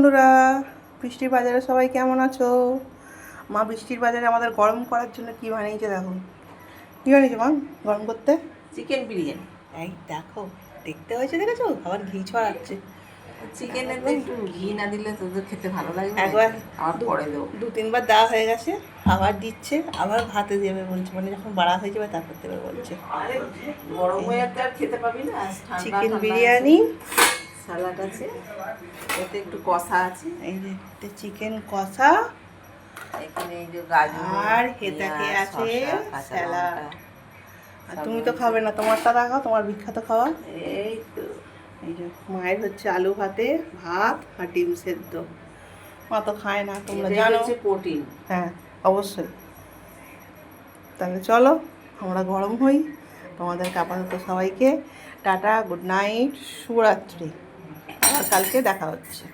বন্ধুরা, বৃষ্টির বাজারে সবাই কেমন আছো? মা বৃষ্টির বাজারে আমাদের গরম করার জন্য কি বানিয়েছে দেখো। কি বানিয়েছে মা গরম করতে? চিকেন বিরিয়ানি। এই দেখো, দেখতে হয়েছে, দেখেছো? আবার ঘি ছড়াচ্ছে। চিকেনে তো একটু ঘি না দিলে তোদের খেতে ভালো লাগবে না। একবার আবার পরে দেবো। 2-3 বার দেওয়া হয়ে গেছে, আবার দিচ্ছে, আবার ভাতে দেবে বলছে, মানে যখন বাড়া হয়ে যাবে তারপর দেবে বলছে। আরে গরম হয়ে তো আর খেতে পাবি না, ঠান্ডা চিকেন ঠান্ডা বিরিয়ানি, স্যালাড আছে, এতে একটু কষা আছে, এই যে চিকেন কষা, এখানে এই যে গাজর আর হেতাকে আছে স্যালাড। আর সব তুমি তো আছে। খাবে না, তোমারটা দেখাও, তোমার বিখ্যাত খাওয়া। এই তো এই যে মায়ের হচ্ছে আলু ভাতে ভাত আর ডিম সেদ্ধ। মা তো খায় না, তোমরা এটাই জানো। হচ্ছে প্রোটিন। হ্যাঁ, অবশ্যই। তাহলে চলো আমরা গরম হই। তোমাদেরকে আপাতত সবাইকে টাটা, গুড নাইট, শুভরাত্রি। আবার কালকে দেখা হচ্ছে।